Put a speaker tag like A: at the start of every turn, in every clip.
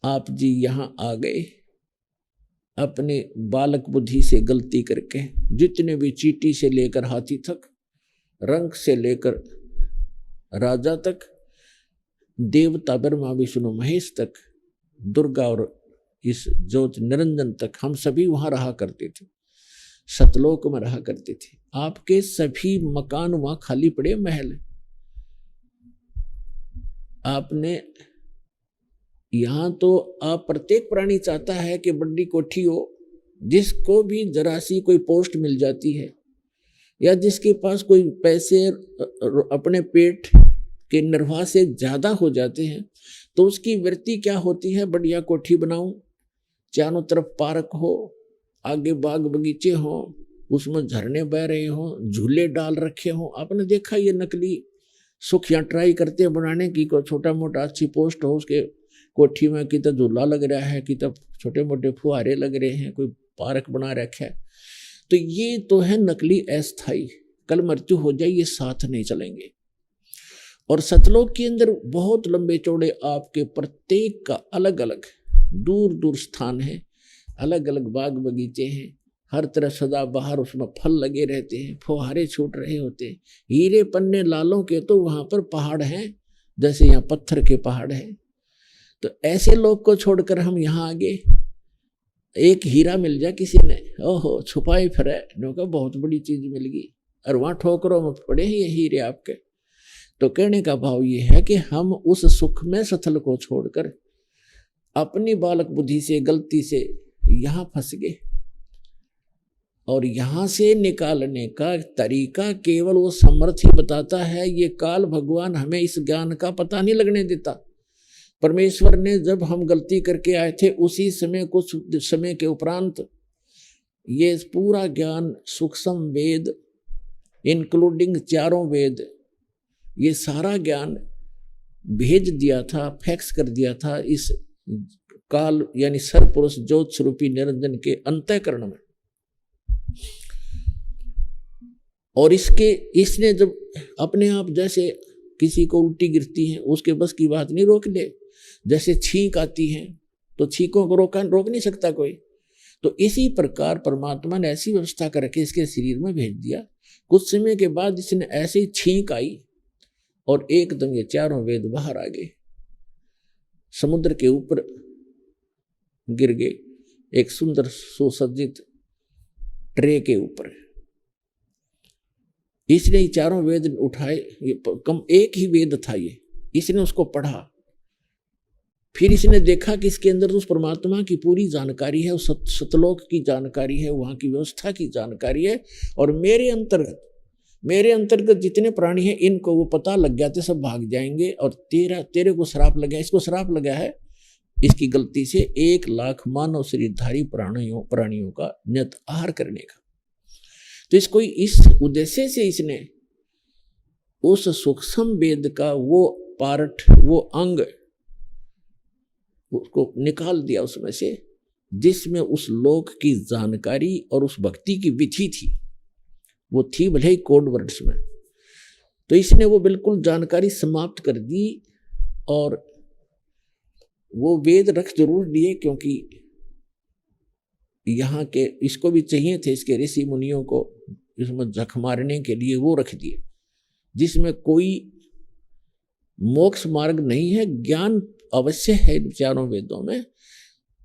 A: आप जी यहाँ आ गए अपने बालक बुद्धि से गलती करके। जितने भी चींटी से लेकर हाथी तक, रंग से लेकर राजा तक, देवता ब्रह्मा विष्णु महेश तक, दुर्गा और इस ज्योत निरंजन तक, हम सभी वहां रहा करते थे, सतलोक में रहा करते थे। आपके सभी मकान वहां खाली पड़े, महल। आपने यहां तो आप प्रत्येक प्राणी चाहता है कि बड़ी कोठी हो, जिसको भी जरा सी कोई पोस्ट मिल जाती है या जिसके पास कोई पैसे अपने पेट के निर्वाह से ज्यादा हो जाते हैं, तो उसकी वृत्ति क्या होती है, बढ़िया कोठी बनाऊं, चारों तरफ पार्क हो, आगे बाग बगीचे हो, उसमें झरने बह रहे हो, झूले डाल रखे हो। आपने देखा ये नकली सुख या ट्राई करते हैं बनाने की, कोई छोटा मोटा अच्छी पोस्ट हो उसके कोठी में, कि तो झूला लग रहा है, कि तो छोटे मोटे फुहारे लग रहे हैं, कोई पार्क बना रखा है। तो ये तो है नकली अस्थाई, कल मृत्यु हो जाए ये साथ नहीं चलेंगे। और सतलोक के अंदर बहुत लंबे चौड़े आपके प्रत्येक का अलग अलग दूर दूर स्थान है, अलग अलग बाग बगीचे हैं, हर तरफ सदा बाहर उसमें फल लगे रहते हैं, फुहारे छूट रहे होते हैं, हीरे पन्ने लालों के तो वहां पर पहाड़ हैं, जैसे यहाँ पत्थर के पहाड़ हैं। तो ऐसे लोग को छोड़कर हम यहाँ आगे, एक हीरा मिल जाए किसी ने, ओहो छुपाए फिरे, का बहुत बड़ी चीज मिल गई, और वहां ठोकरों में पड़े हैं ये हीरे आपके। तो कहने का भाव ये है कि हम उस सुख में सथल को छोड़कर अपनी बालक बुद्धि से गलती से यहाँ फंस गए, और यहाँ से निकालने का तरीका केवल वो समर्थ ही बताता है। ये काल भगवान हमें इस ज्ञान का पता नहीं लगने देता। परमेश्वर ने जब हम गलती करके आए थे, उसी समय कुछ समय के उपरांत ये पूरा ज्ञान, सूक्ष्म वेद इंक्लूडिंग चारों वेद, ये सारा ज्ञान भेज दिया था, फैक्स कर दिया था इस काल यानी सर्वपुरुष ज्योत स्वरूपी निरंजन के अंतःकरण में। और इसने जब अपने आप, जैसे किसी को उल्टी गिरती है उसके बस की बात नहीं रोक ले, जैसे छींक आती है तो छींकों को रोक नहीं सकता कोई, तो इसी प्रकार परमात्मा ने ऐसी व्यवस्था करके इसके शरीर में भेज दिया। कुछ समय के बाद इसने ऐसी छींक आई और एकदम ये चारों वेद बाहर आ गए, समुद्र के ऊपर गिर गए, एक सुंदर सुसज्जित ट्रे के ऊपर। इसने ये चारों वेद उठाए, ये कम एक ही वेद था ये, इसने उसको पढ़ा, फिर इसने देखा कि इसके अंदर उस परमात्मा की पूरी जानकारी है, उस सतलोक की जानकारी है, वहां की व्यवस्था की जानकारी है, और मेरे अंतर्गत जितने प्राणी हैं इनको वो पता लग गया थे, सब भाग जाएंगे, और तेरे को श्राप लगा, इसको श्राप लगा है इसकी गलती से 1,00,000 मानव शरीरधारी प्राणियों का नियत आहार करने का। तो इसको इस उद्देश्य से इसने उस सूक्ष्म वेद का वो पार्ट, वो अंग उसको निकाल दिया उसमें से, जिसमें उस लोक की जानकारी और उस भक्ति की विधि थी, वो थी भले ही कोड वर्ड्स में। तो इसने वो बिल्कुल जानकारी समाप्त कर दी, और वो वेद रख जरूर दिए, क्योंकि यहाँ के इसको भी चाहिए थे, इसके ऋषि मुनियों को इसमें जख मारने के लिए वो रख दिए, जिसमें कोई मोक्ष मार्ग नहीं है, ज्ञान अवश्य है इन चारों वेदों में।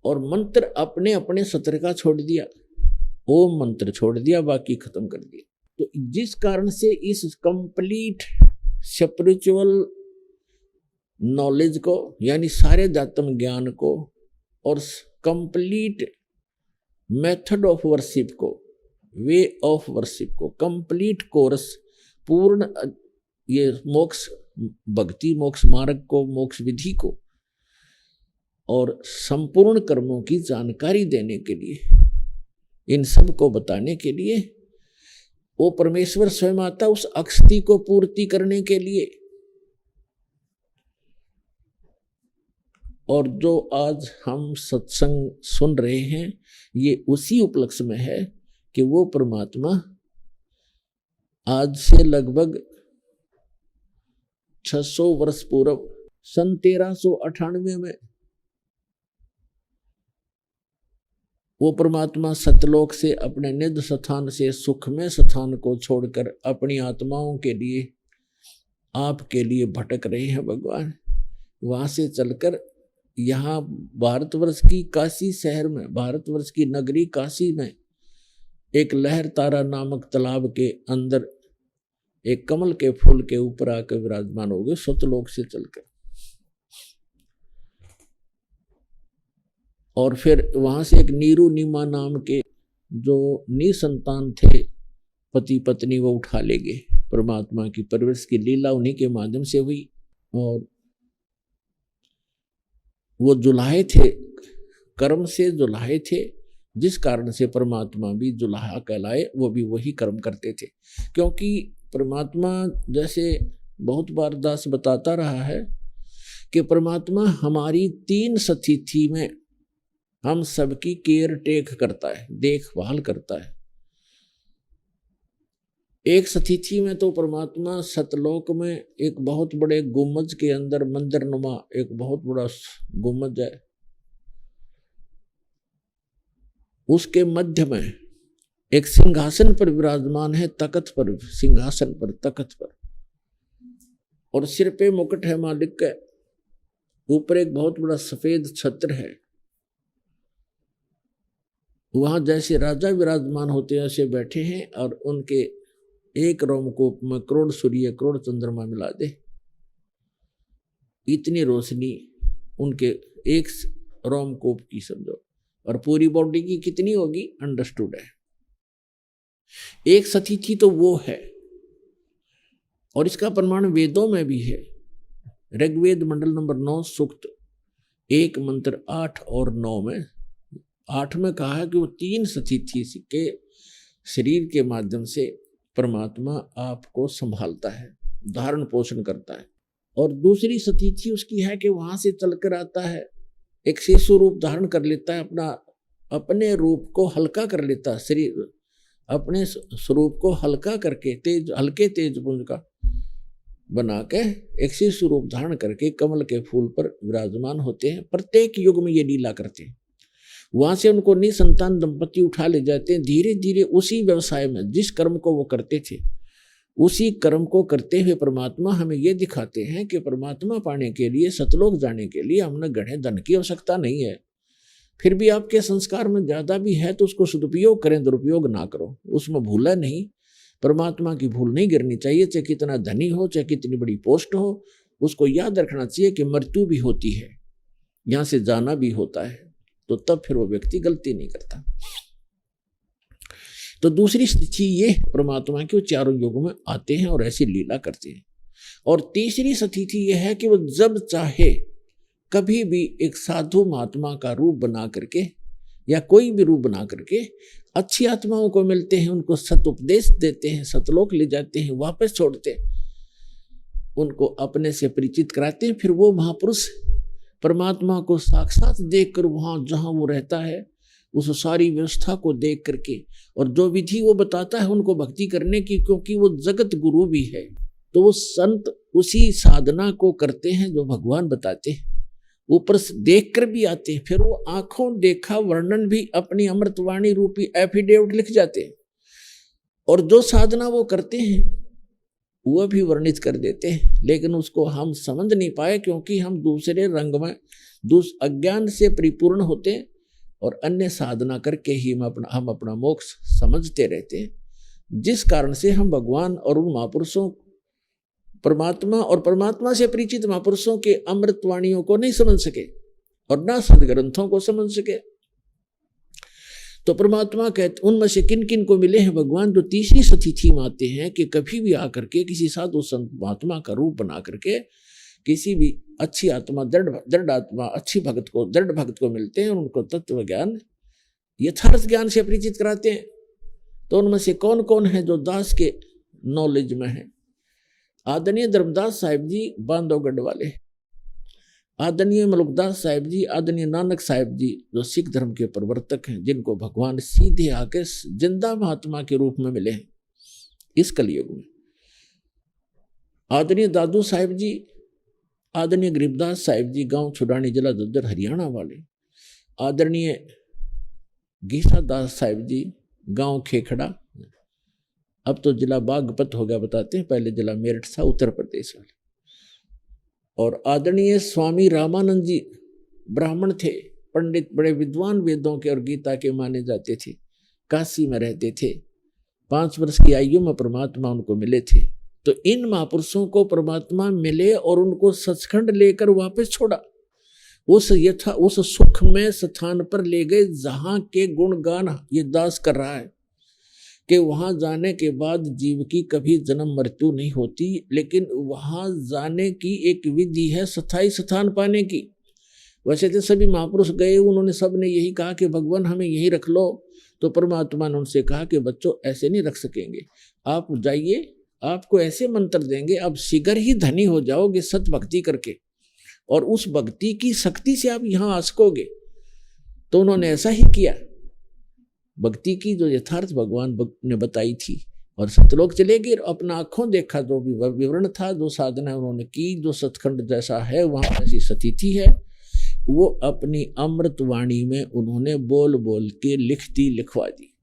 A: और मंत्र अपने अपने सत्र का छोड़ दिया, ओम मंत्र छोड़ दिया, बाकी खत्म कर दिया। तो जिस कारण से इस कंप्लीट स्पिरिचुअल नॉलेज को, यानी सारे जातम ज्ञान को, और कंप्लीट मेथड ऑफ वर्शिप को, वे ऑफ वर्शिप को, कंप्लीट कोर्स, पूर्ण ये मोक्ष भक्ति मोक्ष मार्ग को, मोक्ष विधि को, और संपूर्ण कर्मों की जानकारी देने के लिए, इन सब को बताने के लिए वो परमेश्वर स्वयं आता, उस अक्षति को पूर्ति करने के लिए। और जो आज हम सत्संग सुन रहे हैं, ये उसी उपलक्ष्य में है कि वो परमात्मा आज से लगभग 600 वर्ष पूर्व सन 1398 में वो परमात्मा सतलोक से अपने निज स्थान से सुखमय स्थान को छोड़कर अपनी आत्माओं के लिए, आपके लिए भटक रहे हैं भगवान। वहां से चलकर यहाँ भारतवर्ष की काशी शहर में, भारतवर्ष की नगरी काशी में एक लहर तारा नामक तालाब के अंदर एक कमल के फूल के ऊपर आकर विराजमान हो गए सतलोक से चलकर। और फिर वहां से एक नीरू नीमा नाम के जो निसंतान थे पति पत्नी, वो उठा ले गए। परमात्मा की परवरिश की लीला उन्हीं के माध्यम से हुई। और वो जुलाहे थे, कर्म से जुलाहे थे, जिस कारण से परमात्मा भी जुलाहा कहलाए। वो भी वही कर्म करते थे, क्योंकि परमात्मा, जैसे बहुत बार दास बताता रहा है कि परमात्मा हमारी 3 स्थिति में हम सबकी केयर टेक करता है, देखभाल करता है। एक स्थिति में तो परमात्मा सतलोक में एक बहुत बड़े गुम्बज के अंदर, मंदिर नुमा एक बहुत बड़ा गुम्बज है, उसके मध्य में एक सिंहासन पर विराजमान है, तख्त पर, सिंहासन पर, तख्त पर, और सिर पे मुकुट है मालिक का। ऊपर एक बहुत बड़ा सफेद छत्र है। वहां जैसे राजा विराजमान होते हैं ऐसे बैठे हैं, और उनके एक रोमकूप में करोड़ सूर्य करोड़ चंद्रमा मिला दे, इतनी रोशनी उनके एक रोमकूप की समझो। और पूरी बॉडी की कितनी होगी, अंडरस्टूड है। एक स्थिति तो वो है, और इसका प्रमाण वेदों में भी है। ऋग्वेद मंडल नंबर 9 सूक्त 1 मंत्र 8 और 9 में, 8 में कहा है कि वो 3 स्थिति के शरीर के माध्यम से परमात्मा आपको संभालता है, धारण पोषण करता है। और दूसरी स्थिति उसकी है कि वहां से चलकर आता है, एक शिशु रूप धारण कर लेता है, अपने रूप को हल्का कर लेता है, शरीर अपने स्वरूप को हल्का करके हल्के तेज पुंज का बना के एक शिशु रूप धारण करके कमल के फूल पर विराजमान होते हैं। प्रत्येक युग में ये लीला करते हैं। वहां से उनको निसंतान दंपति उठा ले जाते हैं। धीरे धीरे उसी व्यवसाय में जिस कर्म को वो करते थे, उसी कर्म को करते हुए परमात्मा हमें ये दिखाते हैं कि परमात्मा पाने के लिए, सतलोक जाने के लिए हमने गढ़े धन की आवश्यकता नहीं है। फिर भी आपके संस्कार में ज्यादा भी है तो उसको सदुपयोग करें, दुरुपयोग ना करो, उसमें भूला नहीं। परमात्मा की भूल नहीं गिरनी चाहिए, चाहे कितना धनी हो, चाहे कितनी बड़ी पोस्ट हो। उसको याद रखना चाहिए कि मृत्यु भी होती है, यहाँ से जाना भी होता है, तो तब फिर वो व्यक्ति गलती नहीं करता। तो दूसरी स्थिति ये परमात्मा के, वो चारों युगों में आते हैं और ऐसी लीला करते हैं। और तीसरी स्थिति ये है कि वो जब चाहे कभी भी एक साधु महात्मा का रूप बना करके या कोई भी रूप बना करके अच्छी आत्माओं को मिलते हैं, उनको सत उपदेश देते हैं, सतलोक ले जाते हैं, वापस छोड़ते हैं, उनको अपने से परिचित कराते हैं। फिर वो महापुरुष परमात्मा को साक्षात देखकर वहां जहां वो रहता है उस सारी व्यवस्था को देख करके, और जो विधि वो बताता है उनको भक्ति करने की, क्योंकि वो जगत गुरु भी है, तो वो संत उसी साधना को करते हैं जो भगवान बताते हैं। ऊपर से देख कर भी आते हैं, फिर वो आंखों देखा वर्णन भी अपनी अमृतवाणी रूपी एफिडेविट लिख जाते हैं, और जो साधना वो करते हैं वो भी वर्णित कर देते हैं। लेकिन उसको हम समझ नहीं पाए, क्योंकि हम दूसरे रंग में अज्ञान से परिपूर्ण होते हैं, और अन्य साधना करके ही हम अपना मोक्ष समझते रहते हैं, जिस कारण से हम भगवान और उन महापुरुषों, परमात्मा और परमात्मा से परिचित महापुरुषों के अमृतवाणियों को नहीं समझ सके और ना सदग्रंथों को समझ सके। तो परमात्मा कहते उनमें से किन किन को मिले हैं भगवान, जो तीसरी स्थिति में आते हैं कि कभी भी आकर के किसी साधु संत महात्मा का रूप बना करके किसी भी अच्छी आत्मा, दृढ़ आत्मा, अच्छी भक्त को, दृढ़ भक्त को मिलते हैं, उनको तत्व ज्ञान, यथार्थ ज्ञान से परिचित कराते हैं। तो उनमें से कौन कौन है जो दास के नॉलेज में है? आदरणीय धर्मदास साहिब जी बांधवगढ़ वाले, आदरणीय मलुकदास साहिब जी, आदरणीय नानक साहिब जी जो सिख धर्म के प्रवर्तक हैं, जिनको भगवान सीधे आके जिंदा महात्मा के रूप में मिले हैं इस कलयुग में। आदरणीय दादू साहिब जी, आदरणीय गरीबदास साहिब जी, गांव छुड़ानी, जिला झज्जर, हरियाणा वाले। आदरणीय गीसा दास साहिब जी, गांव खेखड़ा, अब तो जिला बागपत हो गया बताते हैं, पहले जिला मेरठ था, उत्तर प्रदेश वाले। और आदरणीय स्वामी रामानंद जी ब्राह्मण थे, पंडित, बड़े विद्वान, वेदों के और गीता के माने जाते थे, काशी में रहते थे। 5 वर्ष की आयु में परमात्मा उनको मिले थे। तो इन महापुरुषों को परमात्मा मिले और उनको सचखंड लेकर वापस छोड़ा, उस सुख में स्थान पर ले गए जहां के गुणगान ये दास कर रहा है कि वहां जाने के बाद जीव की कभी जन्म मृत्यु नहीं होती, लेकिन वहां जाने की एक विधि है स्थायी स्थान पाने की। वैसे तो सभी महापुरुष गए, उन्होंने सब ने यही कहा कि भगवान हमें यही रख लो, तो परमात्मा ने उनसे कहा कि बच्चों ऐसे नहीं रख सकेंगे, आप जाइए, आपको ऐसे मंत्र देंगे, आप शीघ्र ही धनी हो जाओगे सत भक्ति करके, और उस भक्ति की शक्ति से आप यहाँ आ सकोगे। तो उन्होंने ऐसा ही किया, भक्ति की जो यथार्थ भगवान ने बताई थी, और सतलोक चले गए, अपना आंखों देखा, जो भी विवरण था, जो साधना उन्होंने की, जो सतखंड जैसा है वहां ऐसी स्थिति है, वो अपनी अमृत वाणी में उन्होंने बोल बोल के लिखवा दी।